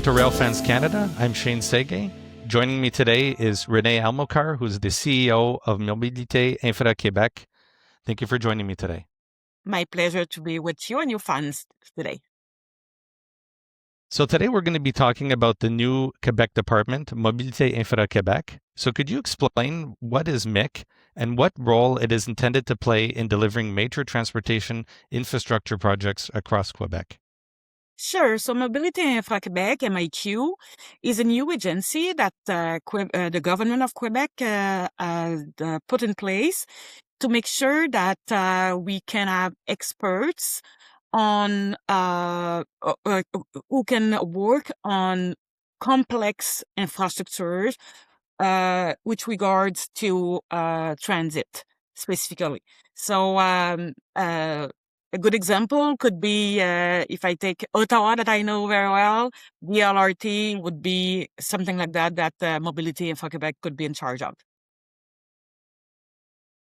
to Railfans Canada. I'm Shane Seguin. Joining me today is Renée Amilcar, who's the CEO of Mobilité Infra Québec. Thank you for joining me today. My pleasure to be with you and your fans today. So today we're going to be talking about the new Quebec department, Mobilité Infra Québec. So could you explain what is MIC and what role it is intended to play in delivering major transportation infrastructure projects across Quebec? Sure. So Mobilité Infra Québec, MIQ, is a new agency that the government of Quebec put in place to make sure that we can have experts on who can work on complex infrastructures which regards to transit specifically. So a good example could be if I take Ottawa that I know very well, the LRT would be something like that Mobility Infra Quebec could be in charge of.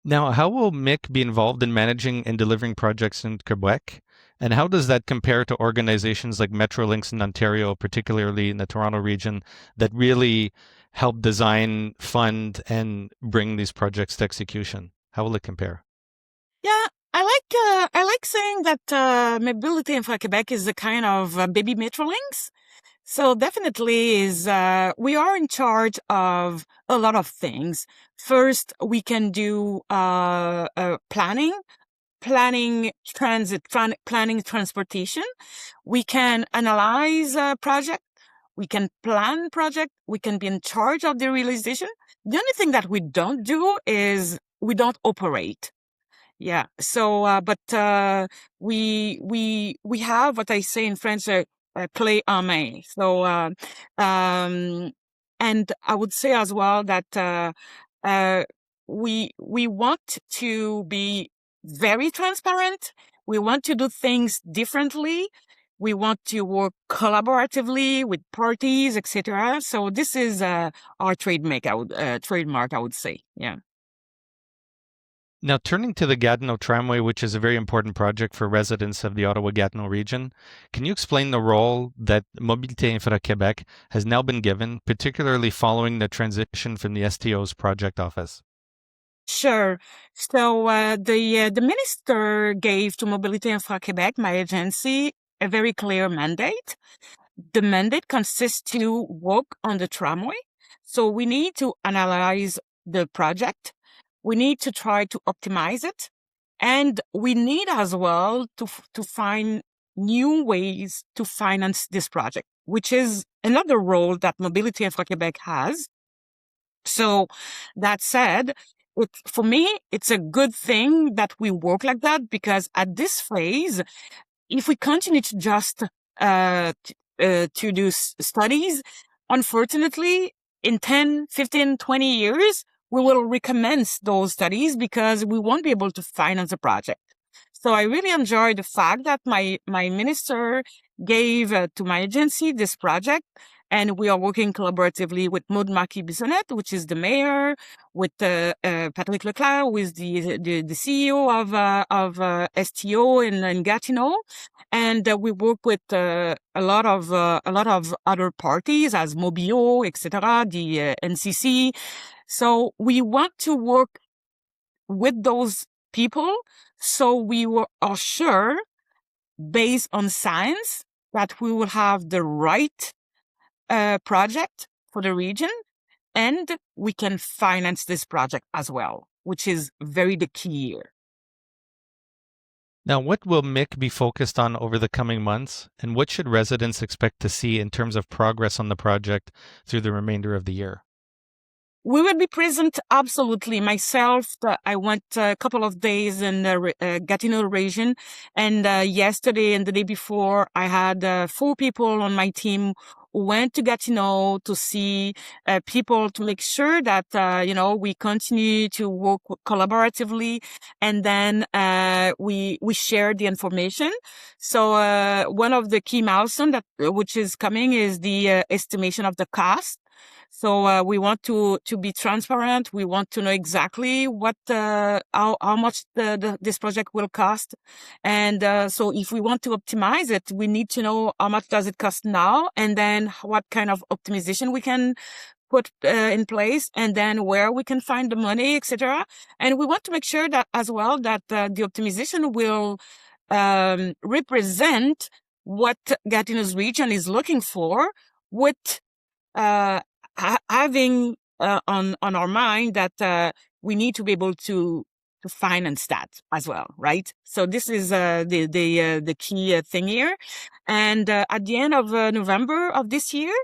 Now, how will MIC be involved in managing and delivering projects in Quebec? And how does that compare to organizations like Metrolinx in Ontario, particularly in the Toronto region, that really help design, fund, and bring these projects to execution? How will it compare? Yeah, I like saying that Mobility Infra Quebec is a kind of baby Metrolinx. So definitely is we are in charge of a lot of things. First, we can do planning transit, planning transportation. We can analyze project. We can plan project. We can be in charge of the realization. The only thing that we don't do is we don't operate. Yeah. So, but we have what I say in French, clé en main. So, and I would say as well that we want to be very transparent. We want to do things differently. We want to work collaboratively with parties, etc. So this is our trademark. I would say. Yeah. Now, turning to the Gatineau Tramway, which is a very important project for residents of the Ottawa-Gatineau region, can you explain the role that Mobilité Infra Québec has now been given, particularly following the transition from the STO's project office? Sure. So the minister gave to Mobilité Infra Québec, my agency, a very clear mandate. The mandate consists to work on the tramway. So we need to analyze the project. We need to try to optimize it. And we need as well to find new ways to finance this project, which is another role that Mobility Infra Quebec has. So that said, for me, it's a good thing that we work like that, because at this phase, if we continue to just to do studies, unfortunately, in 10, 15, 20 years, we will recommence those studies because we won't be able to finance the project. So I really enjoy the fact that my minister gave to my agency this project, and we are working collaboratively with Maud Marquis-Bissonnette, which is the mayor, with Patrick Leclerc, who is the CEO of STO in Gatineau, and we work with a lot of other parties as Mobio, etc., the NCC. So we want to work with those people, so we are sure, based on science, that we will have the right project for the region, and we can finance this project as well, which is very the key here. Now, what will MIC be focused on over the coming months, and what should residents expect to see in terms of progress on the project through the remainder of the year? We will be present, absolutely. Myself, I went a couple of days in the Gatineau region, and yesterday and the day before, I had 4 people on my team who went to Gatineau to see people, to make sure that we continue to work collaboratively, and then we share the information. So one of the key milestones which is coming is the estimation of the cost. So we want to be transparent. We want to know exactly what how much this project will cost, and so if we want to optimize it, we need to know how much does it cost now, and then what kind of optimization we can put in place, and then where we can find the money, etc. And we want to make sure that as well that the optimization will represent what Gatineau's region is looking for, with having on our mind that we need to be able to finance that as well, right? So this is the key thing here. And at the end of November of this year,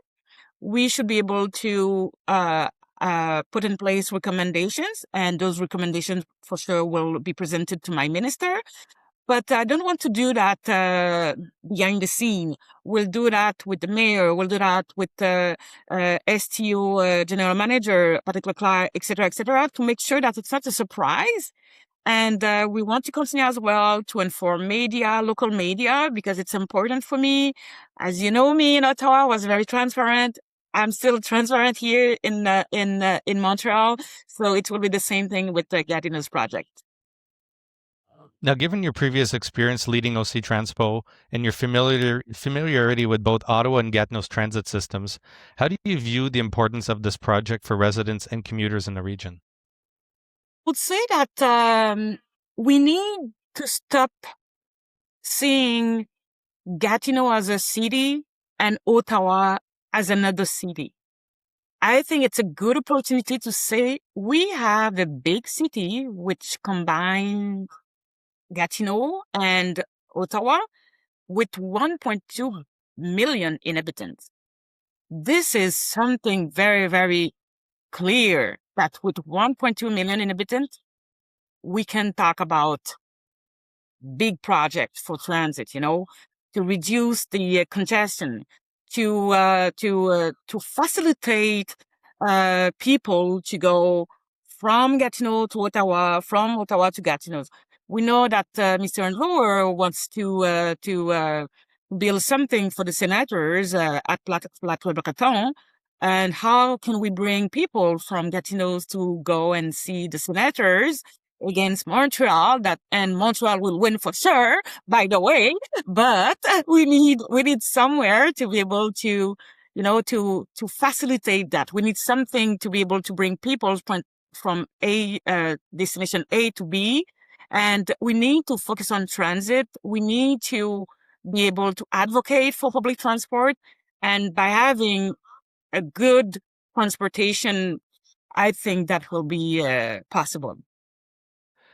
we should be able to put in place recommendations, and those recommendations for sure will be presented to my minister. But I don't want to do that behind the scene. We'll do that with the mayor. We'll do that with the STO general manager, Patrick Leclerc, et cetera, to make sure that it's not a surprise. And we want to continue as well to inform media, local media, because it's important for me. As you know, me in Ottawa was very transparent. I'm still transparent here in Montreal. So it will be the same thing with the Gatineau's project. Now, given your previous experience leading OC Transpo and your familiarity with both Ottawa and Gatineau's transit systems, how do you view the importance of this project for residents and commuters in the region? I would say that we need to stop seeing Gatineau as a city and Ottawa as another city. I think it's a good opportunity to say we have a big city which combines Gatineau and Ottawa with 1.2 million inhabitants. This is something very, very clear, that with 1.2 million inhabitants, we can talk about big projects for transit, to reduce the congestion, to facilitate people to go from Gatineau to Ottawa, from Ottawa to Gatineau. We know that Mr. Andrew wants to build something for the senators at Plateau-Breton. And how can we bring people from Gatineau to go and see the senators against Montreal? And Montreal will win for sure, by the way. But we need somewhere to be able to, to facilitate that. We need something to be able to bring people from destination A to B. And we need to focus on transit. We need to be able to advocate for public transport. And by having a good transportation, I think that will be possible.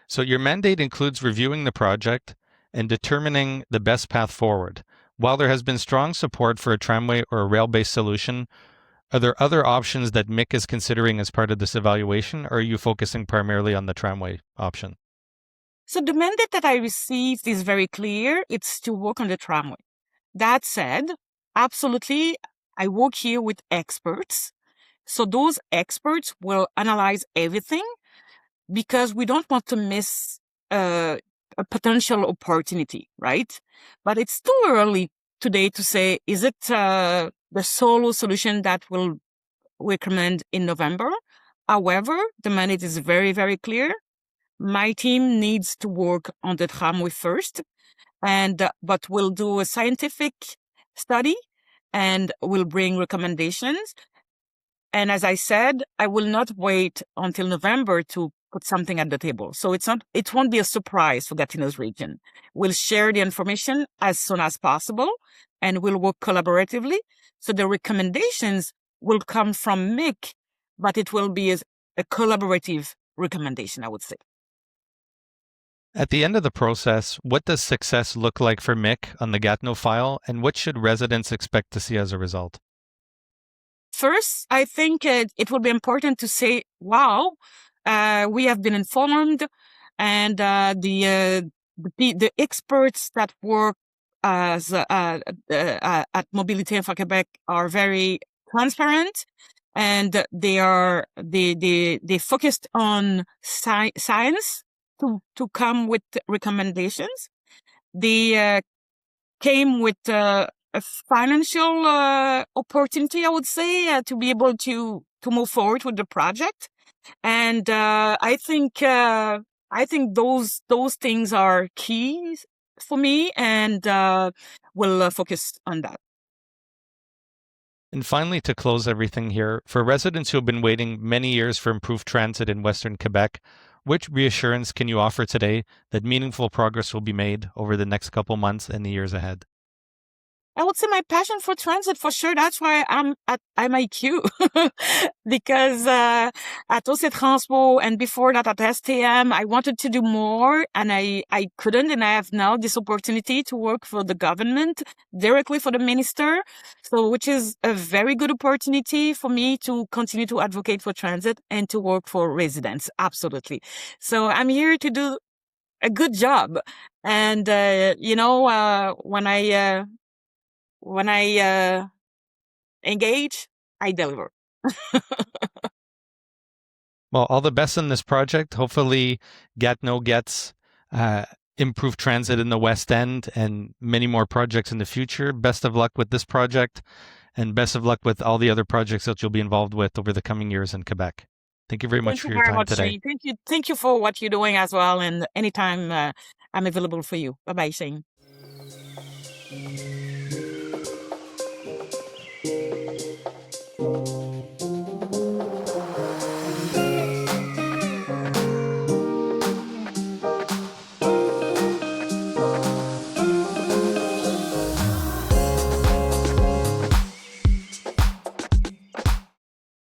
So your mandate includes reviewing the project and determining the best path forward. While there has been strong support for a tramway or a rail-based solution, are there other options that MIC is considering as part of this evaluation, or are you focusing primarily on the tramway option? So the mandate that I received is very clear. It's to work on the tramway. That said, absolutely, I work here with experts. So those experts will analyze everything, because we don't want to miss a potential opportunity, right? But it's too early today to say, is it the solo solution that we'll recommend in November? However, the mandate is very, very clear. My team needs to work on the tramway first, but we'll do a scientific study and we'll bring recommendations. And as I said, I will not wait until November to put something at the table. So it won't be a surprise for Gatineau's region. We'll share the information as soon as possible, and we'll work collaboratively. So the recommendations will come from MIC, but it will be a collaborative recommendation, I would say. At the end of the process, what does success look like for MIC on the Gatineau file, and what should residents expect to see as a result? First, I think it will be important to say, wow, we have been informed, and the experts that work at Mobilité Infra Québec are very transparent, and they focused on science to come with recommendations. They came with a financial opportunity, I would say, to be able to move forward with the project. And I think those things are keys for me, and we'll focus on that. And finally, to close everything here, for residents who have been waiting many years for improved transit in Western Quebec, which reassurance can you offer today that meaningful progress will be made over the next couple months and the years ahead? I would say my passion for transit, for sure. That's why I'm at MIQ because at OC Transpo and before that at STM, I wanted to do more and I couldn't. And I have now this opportunity to work for the government directly for the minister. So, which is a very good opportunity for me to continue to advocate for transit and to work for residents. Absolutely. So I'm here to do a good job. And, when I engage, I deliver. Well, all the best in this project. Hopefully, Gatineau gets improved transit in the West End and many more projects in the future. Best of luck with this project, and best of luck with all the other projects that you'll be involved with over the coming years in Quebec. Thank you very much Thank for you your very time much, today. Shane. Thank you for what you're doing as well. And anytime I'm available for you. Bye bye, Shane.